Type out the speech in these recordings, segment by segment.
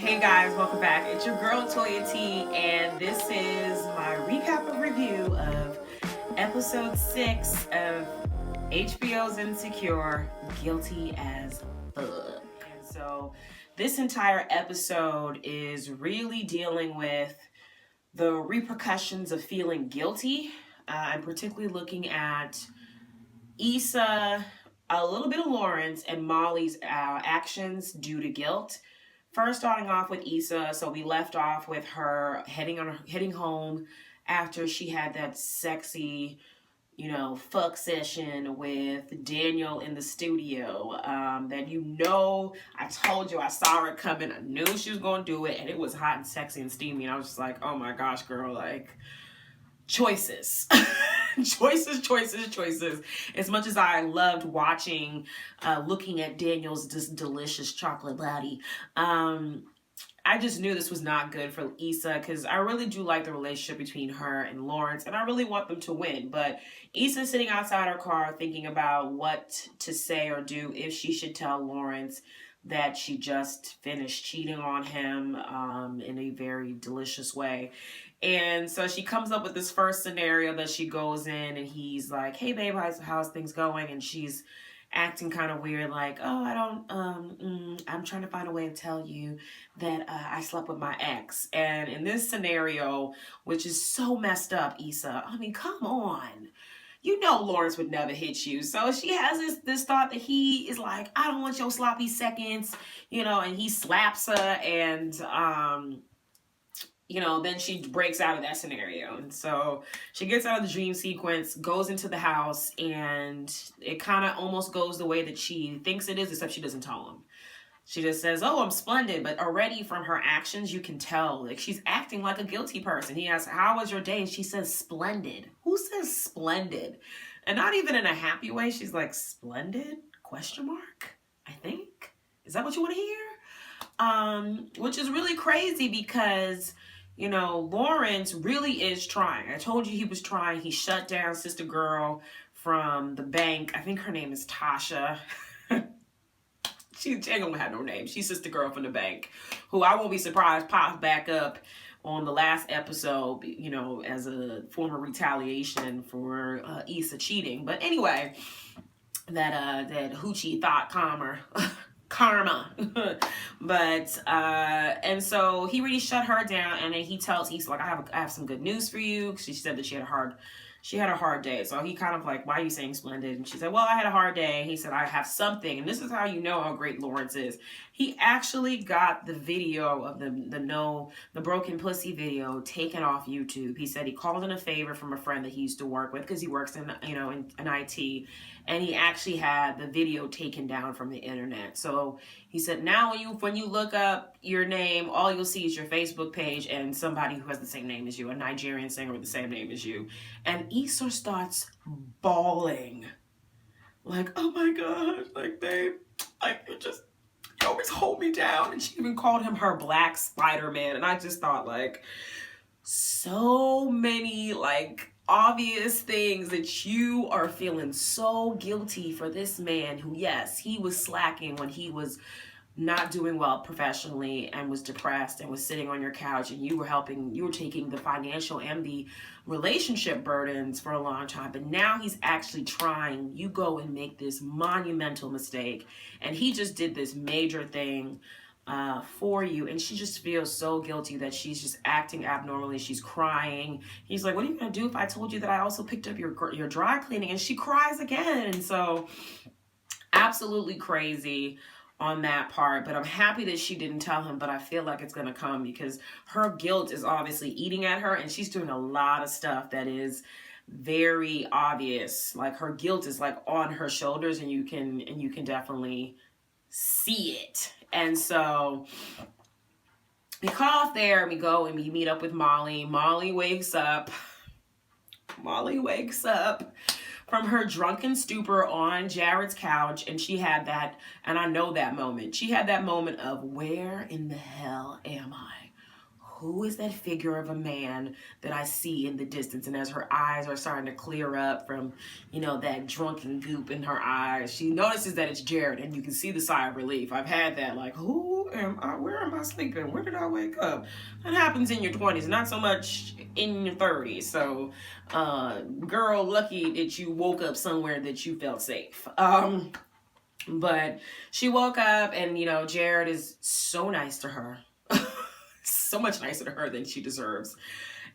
Hey guys, welcome back. It's your girl Toya T, and this is my recap of review of episode 6 of HBO's Insecure, Guilty as Fuck. And so this entire episode is really dealing with the repercussions of feeling guilty. I'm particularly looking at Issa, a little bit of Lawrence, and Molly's actions due to guilt. First, starting off with Issa, so we left off with her heading home after she had that sexy, fuck session with Daniel in the studio. I told you I saw her coming. I knew she was gonna do it, and it was hot and sexy and steamy. And I was just like, oh my gosh, girl, like choices. choices. As much as I loved watching, looking at Daniel's delicious chocolate body, I just knew this was not good for Issa because I really do like the relationship between her and Lawrence, and I really want them to win. But Issa's sitting outside her car thinking about what to say or do if she should tell Lawrence that she just finished cheating on him in a very delicious way. And so she comes up with this first scenario that she goes in and he's like, hey babe, how's things going? And she's acting kind of weird, like, oh, I'm trying to find a way to tell you that I slept with my ex. And in this scenario, which is so messed up, Issa, I mean, come on. You know Lawrence would never hit you. So she has this thought that he is like, I don't want your sloppy seconds, and he slaps her and then she breaks out of that scenario. And so she gets out of the dream sequence, goes into the house, and it kind of almost goes the way that she thinks it is, except she doesn't tell him. She just says, oh, I'm splendid. But already from her actions, you can tell, like, she's acting like a guilty person. He asks, how was your day? And she says, splendid. Who says splendid? And not even in a happy way. She's like, splendid? Question mark? I think. Is that what you want to hear? Which is really crazy because, Lawrence really is trying. I told you he was trying. He shut down Sister Girl from the bank. I think her name is Tasha. She ain't gonna have no name. She's Sister Girl from the bank, who I won't be surprised pops back up on the last episode, as a form of retaliation for Issa cheating. But anyway, that Hoochie thought karma. But and so he really shut her down, and then he tells Issa, like, I have some good news for you. She said that she had a hard day. So he kind of like, why are you saying splendid? And she said, well, I had a hard day. He said, I have something. And this is how you know how great Lawrence is. He actually got the video of the broken pussy video taken off YouTube. He said he called in a favor from a friend that he used to work with because he works in IT. And he actually had the video taken down from the internet. So he said, now when you look up your name, all you'll see is your Facebook page and somebody who has the same name as you, a Nigerian singer with the same name as you. And Issa starts bawling. Like, oh my gosh, like, babe, like, you always hold me down. And she even called him her Black Spider-Man. And I just thought, like, so many, like, obvious things that you are feeling so guilty for this man who, yes, he was slacking when he was not doing well professionally and was depressed and was sitting on your couch, and you were taking the financial and the relationship burdens for a long time. But now he's actually trying. You go and make this monumental mistake, and he just did this major thing for you, and she just feels so guilty that she's just acting abnormally. She's crying. He's like, what are you gonna do if I told you that I also picked up your dry cleaning? And she cries again. And so absolutely crazy on that part. But I'm happy that she didn't tell him, but I feel like it's gonna come because her guilt is obviously eating at her, and she's doing a lot of stuff that is very obvious. Like, her guilt is like on her shoulders, and you can definitely see it. And so we cut off there and we go and we meet up with Molly. Molly wakes up from her drunken stupor on Jared's couch, and she had that, and I know that moment. She had that moment of, where in the hell am I? who is that figure of a man that I see in the distance? And as her eyes are starting to clear up from, you know, that drunken goop in her eyes, she notices that it's Jared, and you can see the sigh of relief. I've had that, like, who am I? Where am I sleeping? Where did I wake up? That happens in your 20s, not so much in your 30s. So, girl, lucky that you woke up somewhere that you felt safe. But she woke up, and, you know, Jared is so nice to her. So much nicer to her than she deserves.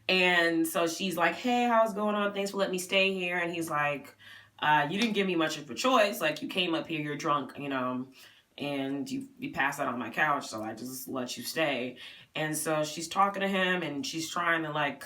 And so she's like, hey, how's going on? Thanks for letting me stay here. And he's like, you didn't give me much of a choice. Like, you came up here, you're drunk, you know, and you passed out on my couch, so I just let you stay. And so she's talking to him, and she's trying to, like,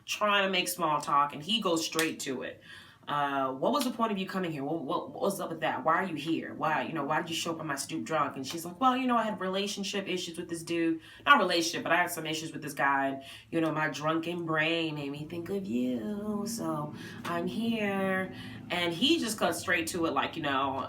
trying to make small talk, and he goes straight to it. What was the point of you coming here? What was up with that? Why are you here? Why did you show up on my stoop drunk? And she's like, well, you know, I had relationship issues with this dude. Not relationship, but I had some issues with this guy. And, you know, my drunken brain made me think of you. So I'm here. And he just cuts straight to it, like, you know,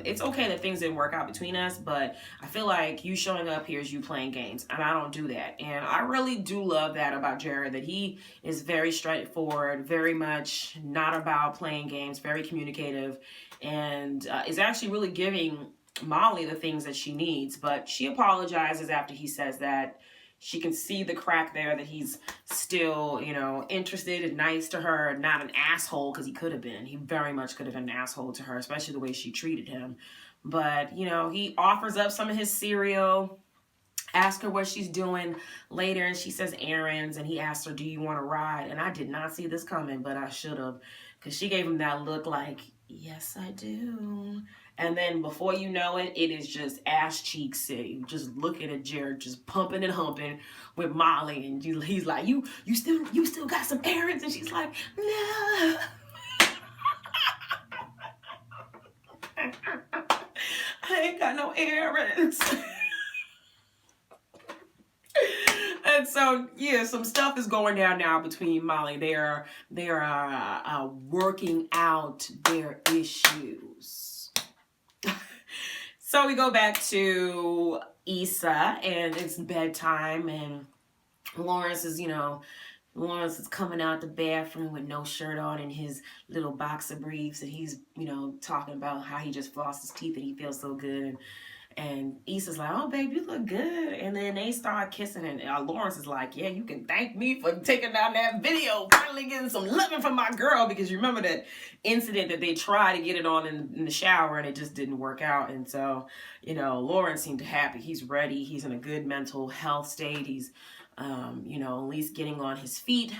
it's okay that things didn't work out between us, but I feel like you showing up here is you playing games, and I don't do that. And I really do love that about Jared, that he is very straightforward, very much not about playing games, very communicative, and is actually really giving Molly the things that she needs. But she apologizes after he says that. She can see the crack there, that he's still, you know, interested and nice to her, not an asshole, because he could have been. He very much could have been an asshole to her, especially the way she treated him. But, you know, he offers up some of his cereal, asks her what she's doing later, and she says errands, and he asks her, do you want to ride? And I did not see this coming, but I should have, because she gave him that look like, yes, I do. And then before you know it, it is just ass cheek city. Just looking at Jared, just pumping and humping with Molly, and he's like, you still got some errands? And she's like, no. I ain't got no errands. And so, yeah, some stuff is going down now between Molly. They are working out their issues. So we go back to Issa, and it's bedtime, and Lawrence is coming out the bathroom with no shirt on and his little boxer briefs, and he's, you know, talking about how he just flossed his teeth and he feels so good. And Issa's like, oh, babe, you look good. And then they start kissing, and Lawrence is like, yeah, you can thank me for taking down that video, finally getting some loving from my girl, because you remember that incident that they tried to get it on in the shower, and it just didn't work out. And so, you know, Lawrence seemed happy. He's ready. He's in a good mental health state. He's, you know, at least getting on his feet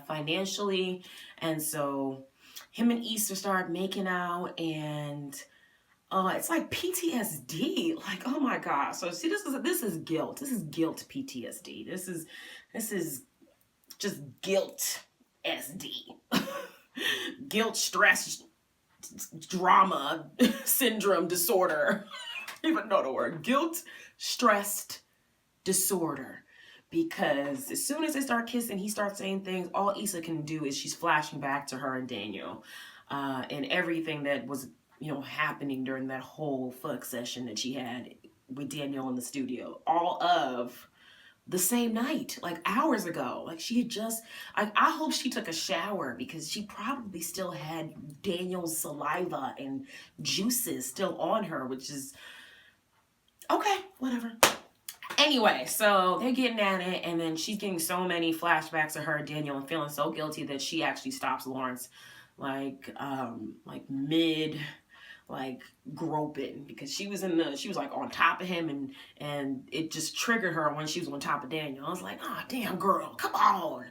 financially. And so him and Issa start making out, and it's like PTSD. Like, oh my God. So see, this is guilt. This is guilt PTSD. This is just guilt SD. Guilt, stress, drama, syndrome, disorder. I don't even know the word. Guilt, stressed, disorder. Because as soon as they start kissing, he starts saying things. All Issa can do is she's flashing back to her and Daniel, and everything that was, you know, happening during that whole fuck session that she had with Daniel in the studio, all of the same night, like hours ago. Like, she had just, I hope she took a shower, because she probably still had Daniel's saliva and juices still on her, which is, okay, whatever. Anyway, so they're getting at it, and then she's getting so many flashbacks of her and Daniel and feeling so guilty that she actually stops Lawrence, like mid, like, groping, because she was like on top of him, and it just triggered her when she was on top of Daniel. I was like, oh, damn, girl, come on.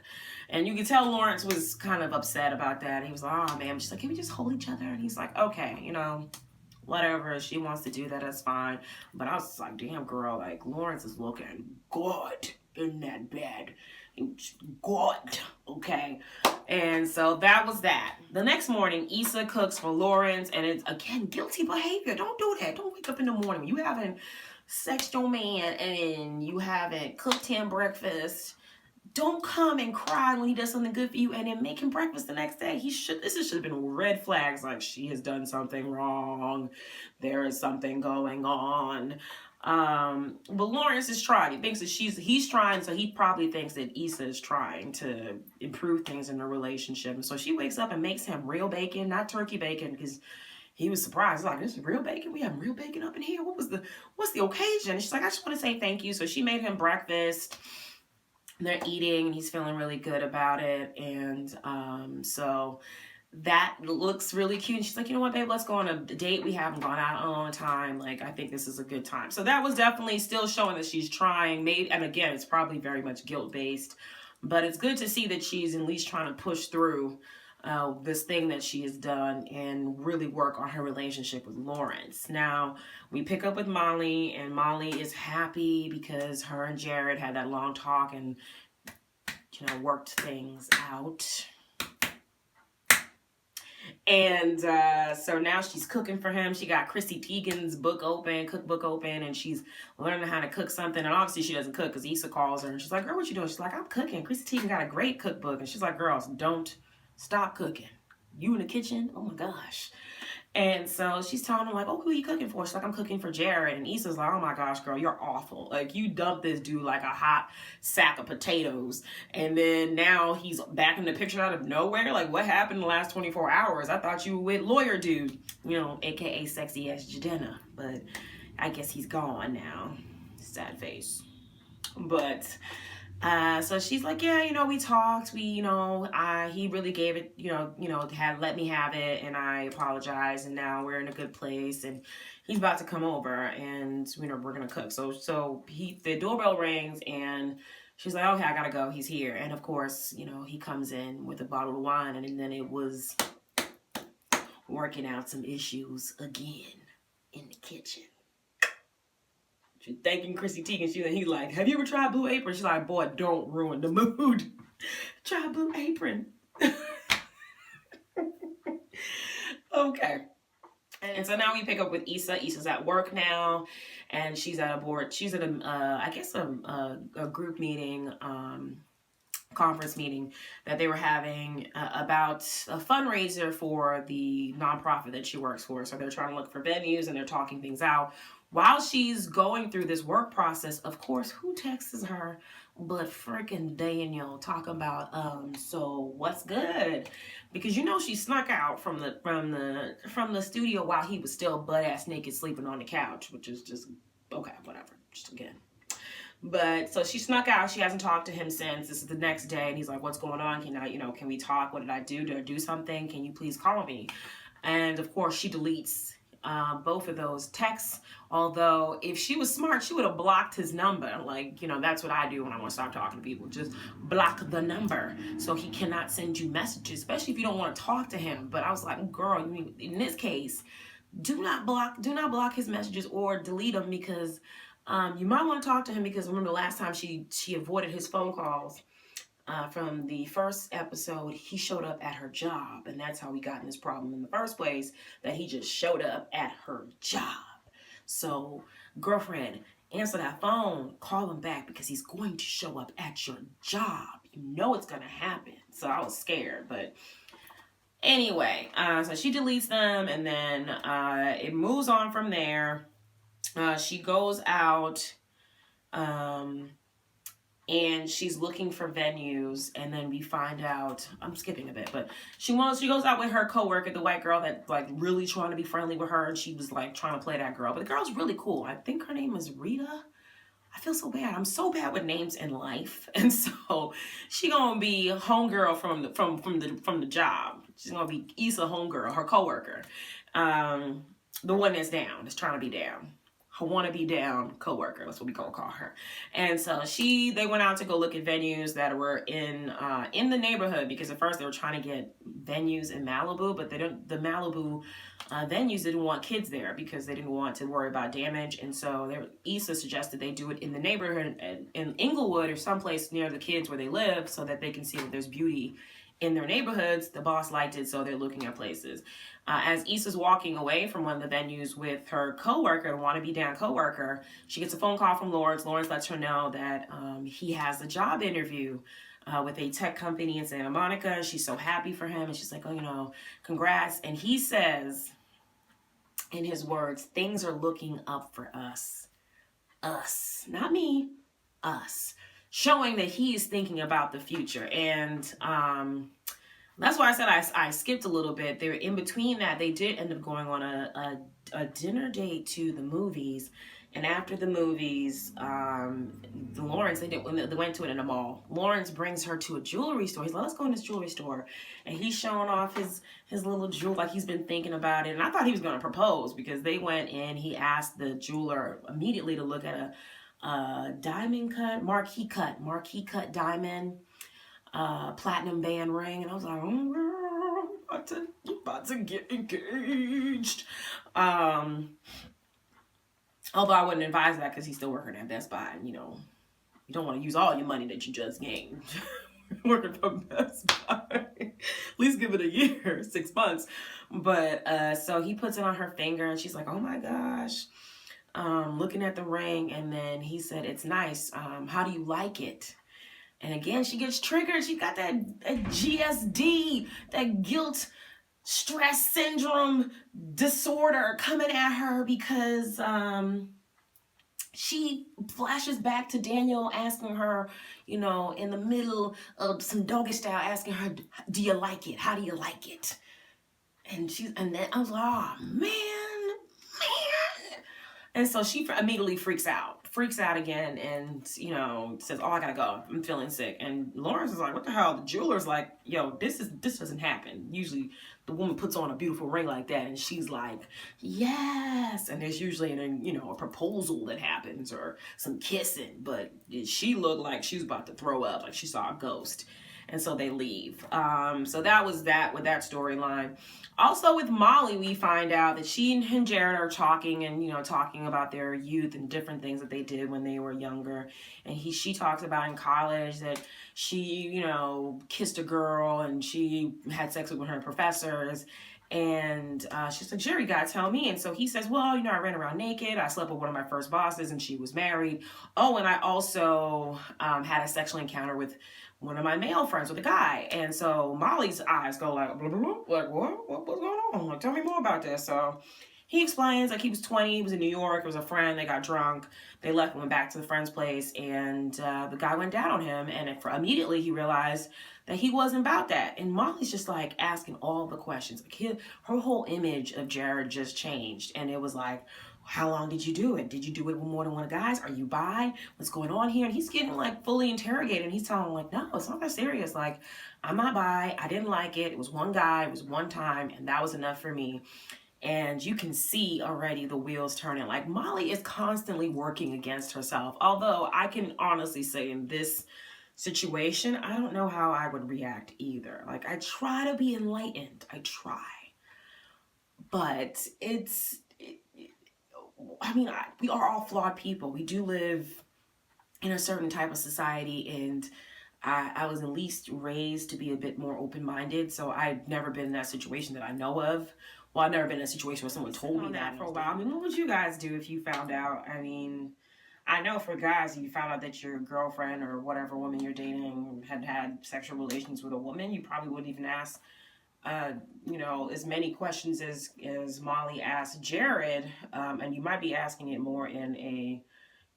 And you could tell Lawrence was kind of upset about that. He was like, oh, man. She's like, can we just hold each other? And he's like, okay, you know, whatever, she wants to do that, that's fine. But I was like, damn, girl, like, Lawrence is looking good in that bed. Good, okay? And so that was that. The next morning, Issa cooks for Lawrence, and it's, again, guilty behavior. Don't do that. Don't wake up in the morning. You haven't sexed your man, and you haven't cooked him breakfast. Don't come and cry when he does something good for you and then make him breakfast the next day. This should have been red flags, like, she has done something wrong. There is something going on. But Lawrence is trying. He thinks that he's trying, so he probably thinks that Issa is trying to improve things in the relationship. And so she wakes up and makes him real bacon, not turkey bacon, because he was surprised. He's like, this is real bacon? We have real bacon up in here? What's the occasion? And she's like, I just want to say thank you. So she made him breakfast. They're eating, and he's feeling really good about it. And so that looks really cute. And she's like, you know what, babe, let's go on a date. We haven't gone out in a long time. Like, I think this is a good time. So that was definitely still showing that she's trying. Maybe, and again, it's probably very much guilt-based. But it's good to see that she's at least trying to push through this thing that she has done and really work on her relationship with Lawrence. Now, we pick up with Molly, and Molly is happy because her and Jared had that long talk and, worked things out. And so now she's cooking for him. She got Chrissy Teigen's cookbook open, and she's learning how to cook something. And obviously she doesn't cook because Issa calls her, and she's like, girl, what you doing? She's like, I'm cooking. Chrissy Teigen got a great cookbook. And she's like, girls, don't stop cooking. You in the kitchen? Oh my gosh. And so she's telling him, like, oh, who are you cooking for? She's like, I'm cooking for Jared. And Issa's like, oh my gosh, girl, you're awful. Like, you dumped this dude like a hot sack of potatoes. And then now he's back in the picture out of nowhere. Like, what happened in the last 24 hours? I thought you were with lawyer dude, AKA sexy ass Jadena. But I guess he's gone now. Sad face. But so she's like, yeah, we talked. He really gave it, had let me have it, and I apologize, and now we're in a good place, and he's about to come over, and we're gonna cook. So the doorbell rings, and she's like, okay, I gotta go. He's here, and of course, he comes in with a bottle of wine, and then it was working out some issues again in the kitchen. She's thanking Chrissy Teigen. He's like, have you ever tried Blue Apron? She's like, boy, don't ruin the mood. Try Blue Apron. Okay. And so now we pick up with Issa. Issa's at work now, and she's at a group meeting, conference meeting that they were having about a fundraiser for the nonprofit that she works for. So they're trying to look for venues, and they're talking things out. While she's going through this work process, of course, who texts her but freaking Daniel talking about so what's good? Because she snuck out from the studio while he was still butt ass naked sleeping on the couch, which is just okay, whatever. Just again. But so she snuck out. She hasn't talked to him since. This is the next day, and he's like, "What's going on? Can we talk? What did I do? Did I do something? Can you please call me?" And of course, she deletes both of those texts. Although if she was smart, she would have blocked his number. Like, that's what I do when I want to stop talking to people. Just block the number so he cannot send you messages, especially if you don't want to talk to him. But I was like, girl, in this case, do not block his messages or delete them, because you might want to talk to him, because remember the last time she avoided his phone calls from the first episode, he showed up at her job, and that's how we got in this problem in the first place, that he just showed up at her job. So, girlfriend, answer that phone, call him back, because he's going to show up at your job. It's going to happen. So I was scared, but anyway, so she deletes them, and then it moves on from there. She goes out, and she's looking for venues, and then we find out, I'm skipping a bit, but she goes out with her coworker, the white girl that like really trying to be friendly with her, and she was like trying to play that girl, but the girl's really cool. I think her name is Rita. I feel so bad. I'm so bad with names in life, and so she gonna be homegirl from the job. She's gonna be Issa homegirl, her coworker, the one that's trying to be down. Her wanna be down coworker. That's what we call her. And so they went out to go look at venues that were in the neighborhood, because at first they were trying to get venues in Malibu, but the Malibu venues didn't want kids there because they didn't want to worry about damage. And so Issa suggested they do it in the neighborhood in Inglewood or someplace near the kids where they live, so that they can see that there's beauty in their neighborhoods. The boss liked it, so they're looking at places. As Issa's walking away from one of the venues with her coworker, wannabe down coworker, she gets a phone call from Lawrence. Lawrence lets her know that he has a job interview with a tech company in Santa Monica. She's so happy for him, and she's like, oh, congrats. And he says, in his words, things are looking up for us. us, not me, us, showing that he is thinking about the future. And that's why I said I skipped a little bit. They're in between that. They did end up going on a dinner date to the movies. And after the movies, Lawrence, they went to it in a mall. Lawrence brings her to a jewelry store. He's like, let's go in this jewelry store. And he's showing off his little jewel, like he's been thinking about it. And I thought he was going to propose, because they went in, he asked the jeweler immediately to look at a diamond cut, marquee cut diamond, platinum band ring. And I was like, you about to get engaged. Although I wouldn't advise that, because he's still working at Best Buy, and you don't want to use all your money that you just gained working for Best Buy. At least give it a year, 6 months. But so he puts it on her finger, and she's like, oh my gosh, looking at the ring. And then he said, it's nice. How do you like it? And again, she gets triggered. She got that GSD, that guilt stress syndrome disorder coming at her, because she flashes back to Daniel asking her, in the middle of some doggy style, asking her, do you like it? How do you like it? And then I was like, oh man. And so she immediately freaks out again, and, says, oh, I gotta go. I'm feeling sick. And Lawrence is like, what the hell? The jeweler's like, yo, this doesn't happen. Usually the woman puts on a beautiful ring like that, and she's like, yes. And there's usually a proposal that happens, or some kissing. But she looked like she was about to throw up, like she saw a ghost. And so they leave. So that was that with that storyline. Also with Molly, we find out that she and Jared are talking, and talking about their youth and different things that they did when they were younger. And she talks about in college that she kissed a girl, and she had sex with one of her professors. And she's like, Jerry, you gotta tell me. And so he says, well, I ran around naked. I slept with one of my first bosses, and she was married. Oh, and I also had a sexual encounter with one of my male friends, with a guy. And so Molly's eyes go like, blah, blah, blah, like, what's going on? Like, tell me more about this. So he explains, like, he was 20, he was in New York, it was a friend, they got drunk, they left, went back to the friend's place, and the guy went down on him, and immediately he realized that he wasn't about that. And Molly's just like asking all the questions. Like her whole image of Jared just changed, and it was like, how long did you do it? Did you do it with more than one guys? Are you bi? What's going on here? And he's getting like fully interrogated, and he's telling him like, no, it's not that serious. Like, I'm not bi. I didn't like it. It was one guy. It was one time, and that was enough for me. And you can see already the wheels turning. Like, Molly is constantly working against herself. Although I can honestly say in this situation, I don't know how I would react either. Like, I try to be enlightened. I try. But we are all flawed people. We do live in a certain type of society, and I was at least raised to be a bit more open-minded, so I've never been in that situation that I know of. Well, I've never been in a situation where someone told me that for a while. What would you guys do if you found out? I know for guys, you found out that your girlfriend or whatever woman you're dating had sexual relations with a woman, you probably wouldn't even ask as many questions as Molly asked Jared, and you might be asking it more in a,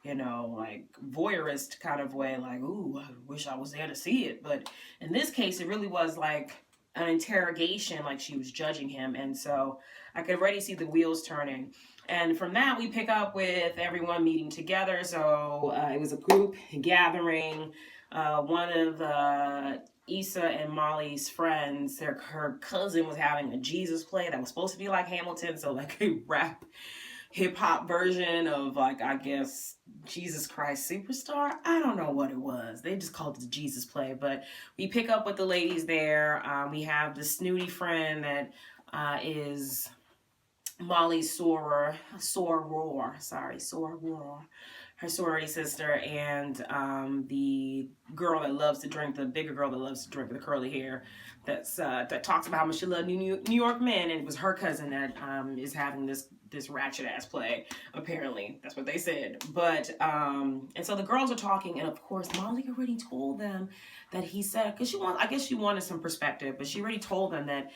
like voyeurist kind of way, like, ooh, I wish I was there to see it. But in this case, it really was like an interrogation, like she was judging him. And so I could already see the wheels turning. And from that, we pick up with everyone meeting together. So it was a group gathering. One of Issa and Molly's friends, her cousin was having a Jesus play that was supposed to be like Hamilton, so like a rap hip-hop version of, like, I guess, Jesus Christ Superstar. I don't know what it was. They just called it the Jesus play. But we pick up with the ladies there. We have the snooty friend that is Molly's soror, her sorority sister, and the girl that loves to drink, the bigger girl that loves to drink with the curly hair, that talks about how much she loved New York men, and it was her cousin that is having this ratchet ass play. Apparently, that's what they said. But and so the girls are talking, and of course Molly already told them that he said, because I guess she wanted some perspective, but she already told them that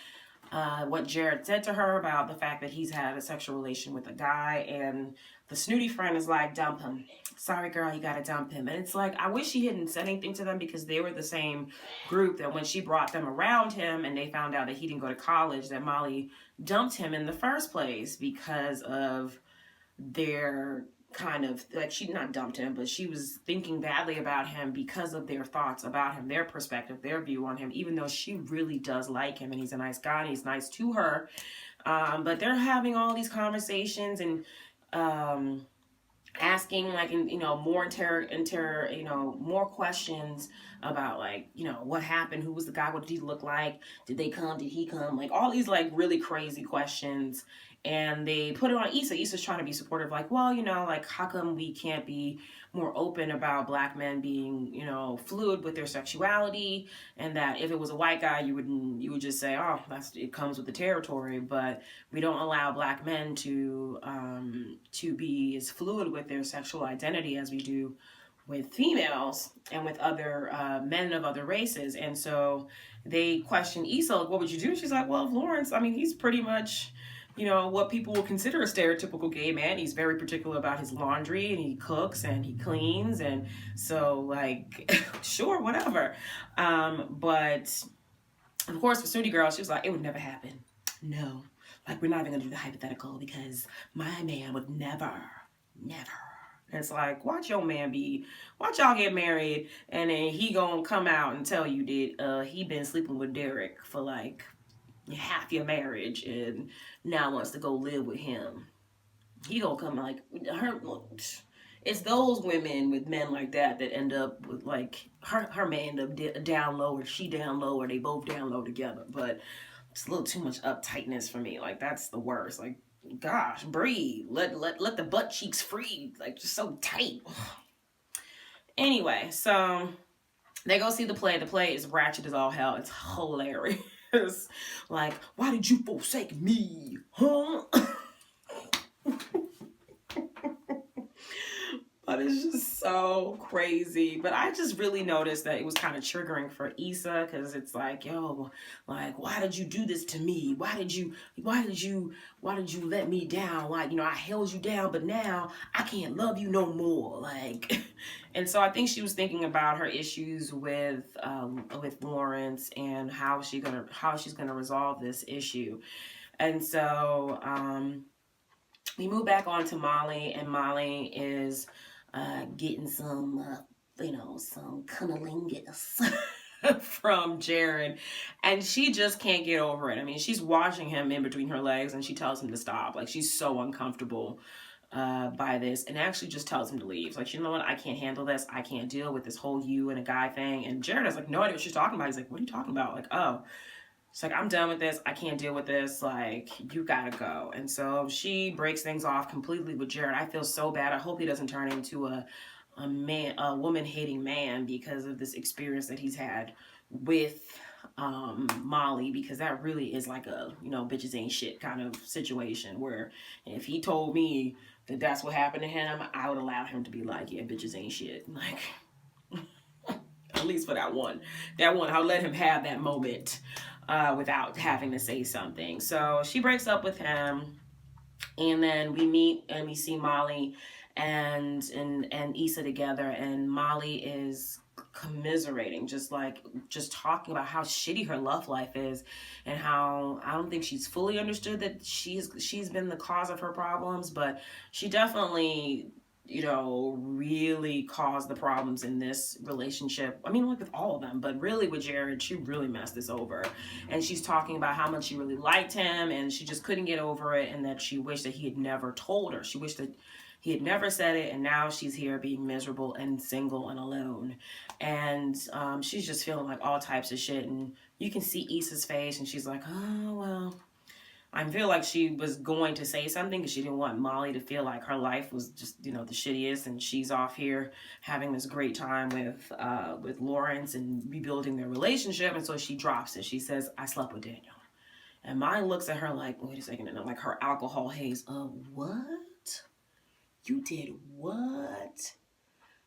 what Jared said to her about the fact that he's had a sexual relation with a guy, and the snooty friend is like, dump him. Sorry, girl, you gotta dump him. And it's like, I wish she hadn't said anything to them, because they were the same group that when she brought them around him and they found out that he didn't go to college, that Molly dumped him in the first place because of their kind of, like, she not dumped him, but she was thinking badly about him because of their thoughts about him, their perspective, their view on him, even though she really does like him and he's a nice guy and he's nice to her. But they're having all these conversations and asking, like, more questions about, like, what happened, who was the guy, what did he look like, did they come, did he come, like, all these, like, really crazy questions. And they put it on Issa. Issa's trying to be supportive, like, well, like, how come we can't be more open about black men being, fluid with their sexuality, and that if it was a white guy, you would just say, oh, it comes with the territory, but we don't allow black men to be as fluid with their sexual identity as we do with females and with other men of other races. And so they questioned Issa, like, what would you do? She's like, well, Lawrence, I mean, he's pretty much, what people would consider a stereotypical gay man. He's very particular about his laundry, and he cooks and he cleans. And so, like, sure, whatever. But of course, for Snooty Girl, she was like, it would never happen. No. Like, we're not even going to do the hypothetical, because my man would never. And it's like, watch y'all get married, and then he gonna come out and tell you that he been sleeping with Derek for, like, half your marriage, and now wants to go live with him. He gonna come, like, it's those women with men like that end up with, like, her may end up down low, or she down low, or they both down low together. But it's a little too much uptightness for me. Like, that's the worst. Like, gosh, breathe. Let the butt cheeks free. Like, just so tight. Anyway, so they go see the play. The play is ratchet as all hell. It's hilarious. Like, why did you forsake me? Huh? But it's just so crazy. But I just really noticed that it was kind of triggering for Issa, because it's like, yo, like, why did you do this to me? Why did you let me down? Like, I held you down, but now I can't love you no more. Like, and so I think she was thinking about her issues with Lawrence, and how she's gonna resolve this issue. And so we move back on to Molly, and Molly is getting some cunnilingus from Jared, and she just can't get over it. I mean, she's washing him in between her legs, and she tells him to stop. Like, she's so uncomfortable by this, and actually just tells him to leave. Like, you know what? I can't handle this. I can't deal with this whole you and a guy thing. And Jared has, like, no idea what she's talking about. He's like, what are you talking about? Like, oh. It's like, I'm done with this. I can't deal with this. Like, you gotta go. And so she breaks things off completely with Jared. I feel so bad. I hope he doesn't turn into a woman-hating man because of this experience that he's had with Molly, because that really is like a, bitches ain't shit kind of situation, where if he told me that that's what happened to him, I would allow him to be like, yeah, bitches ain't shit. Like, at least for that one, I'll let him have that moment without having to say something. So she breaks up with him, and then we meet and we see Molly and Issa together, and Molly is commiserating, just talking about how shitty her love life is, and how I don't think she's fully understood that she's been the cause of her problems, but she definitely really caused the problems in this relationship. I mean, like, with all of them, but really with Jared, she really messed this over. And she's talking about how much she really liked him, and she just couldn't get over it, and that she wished that he had never told her. She wished that he had never said it, and now she's here being miserable and single and alone. And she's just feeling like all types of shit, and you can see Issa's face, and she's like, oh, well, I feel like she was going to say something, because she didn't want Molly to feel like her life was just, the shittiest, and she's off here having this great time with Lawrence and rebuilding their relationship. And so she drops it. She says, I slept with Daniel. And Molly looks at her like, wait a second, and like her alcohol haze. What? You did what?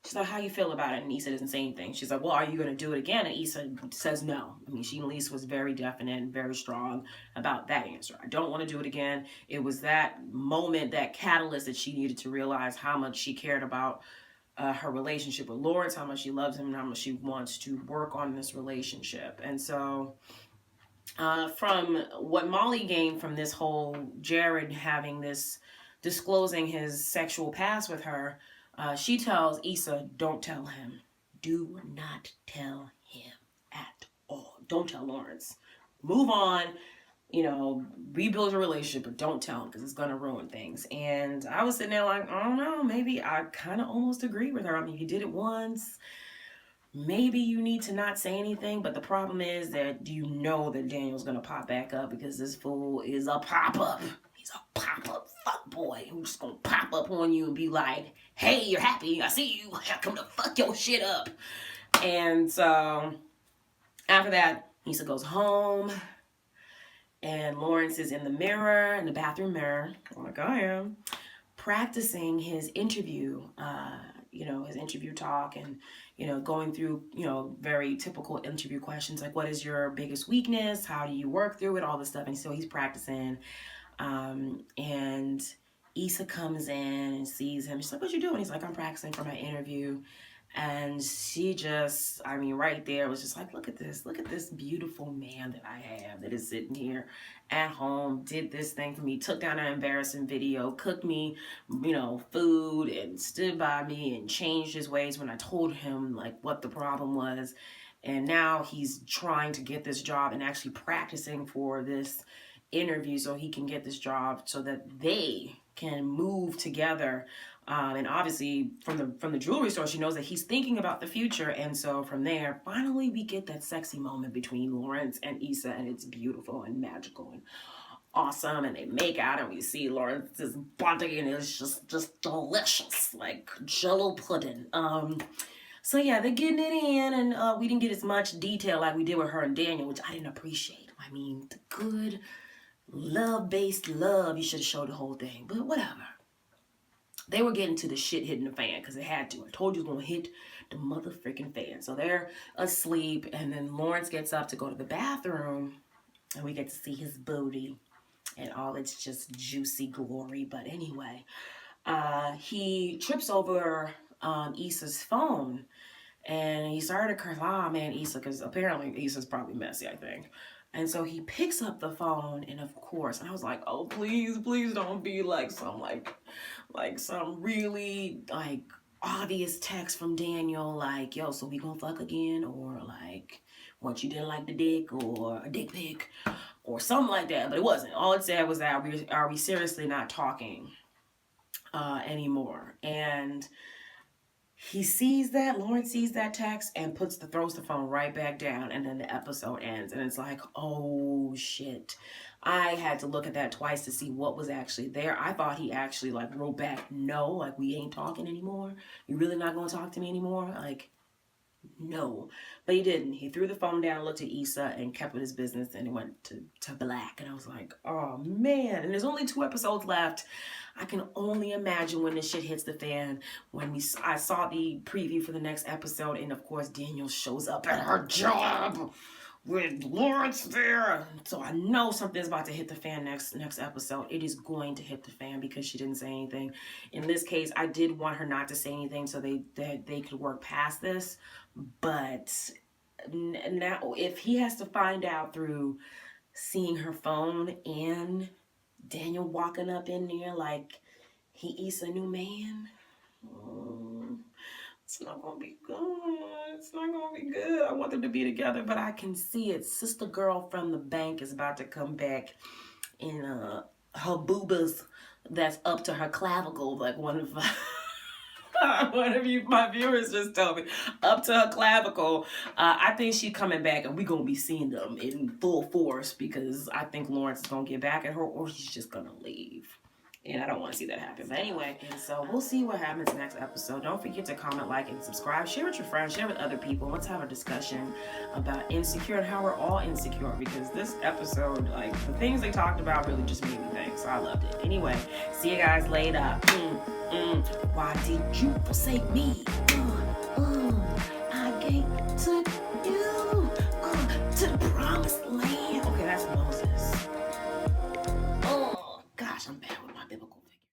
She's like, how you feel about it? And Issa doesn't say anything. She's like, well, are you going to do it again? And Issa says no. I mean, she at least was very definite and very strong about that answer. I don't want to do it again. It was that moment, that catalyst that she needed to realize how much she cared about her relationship with Lawrence, how much she loves him, and how much she wants to work on this relationship. And so from what Molly gained from this whole Jared having this, disclosing his sexual past with her, she tells Issa, don't tell him. Do not tell him at all. Don't tell Lawrence. Move on, rebuild your relationship, but don't tell him because it's going to ruin things. And I was sitting there like, I don't know, maybe I kind of almost agree with her. I mean, you did it once. Maybe you need to not say anything, but the problem is that you know that Daniel's going to pop back up because this fool is a pop-up. He's a pop-up fuckboy who's just going to pop up on you and be like, hey, you're happy, I see you, I come to fuck your shit up. And so after that, Issa goes home, and Lawrence is in the mirror, in the bathroom mirror, like I am, practicing his interview, his interview talk, and, going through, very typical interview questions, like, what is your biggest weakness? How do you work through it? All this stuff. And so he's practicing, and Issa comes in and sees him. She's like, what you doing? He's like, I'm practicing for my interview. And she just, right there was just like, look at this beautiful man that I have that is sitting here at home, did this thing for me, took down an embarrassing video, cooked me, food, and stood by me and changed his ways when I told him like what the problem was. And now he's trying to get this job and actually practicing for this interview so he can get this job so that they can move together. And obviously from the jewelry store, she knows that he's thinking about the future. And so from there, finally we get that sexy moment between Lawrence and Issa, and it's beautiful and magical and awesome. And they make out, and we see Lawrence's body, and it's just delicious, like Jello pudding. So yeah, they're getting it in, and we didn't get as much detail like we did with her and Daniel, which I didn't appreciate. I mean, the good love-based love, you should have showed the whole thing, but whatever. They were getting to the shit hitting the fan because it had to. I told you it was going to hit the motherfucking fan. So they're asleep, and then Lawrence gets up to go to the bathroom, and we get to see his booty and all its just juicy glory. But anyway, he trips over Issa's phone, and he started to curse, man, Issa, because apparently Issa's probably messy, I think. And so he picks up the phone, and of course, and I was like, oh, please don't be like some really like obvious text from Daniel, like, yo, so we gonna fuck again? Or like, what, you didn't like the dick, or a dick pic, or something like that. But it wasn't. All it said was that, are we seriously not talking anymore? And Lawrence sees that text and throws the phone right back down, and then the episode ends. And it's like, oh shit. I had to look at that twice to see what was actually there. I thought he actually like wrote back, no, like, we ain't talking anymore. You really not gonna talk to me anymore? Like, no. But he didn't. He threw the phone down, looked at Issa, and kept with his business, and it went to black. And I was like, oh man. And there's only 2 episodes left. I can only imagine when this shit hits the fan. I saw the preview for the next episode, and of course Daniel shows up at her job with Lawrence there. So I know something's about to hit the fan next episode. It is going to hit the fan because she didn't say anything. In this case, I did want her not to say anything so they could work past this. But now, if he has to find out through seeing her phone and Daniel walking up in there like he's a new man, it's not gonna be good. It's not gonna be good. I want them to be together, but I can see it. Sister girl from the bank is about to come back in her boobas that's up to her clavicle, like one of my viewers just told me, up to her clavicle. I think she's coming back, and we're gonna be seeing them in full force because I think Lawrence is gonna get back at her, or he's just gonna leave. And I don't want to see that happen. But anyway, and so we'll see what happens next episode. Don't forget to comment, like, and subscribe. Share with your friends. Share with other people. Let's have a discussion about insecure and how we're all insecure. Because this episode, like, the things they talked about really just made me think. So I loved it. Anyway, see you guys later. Why did you forsake me?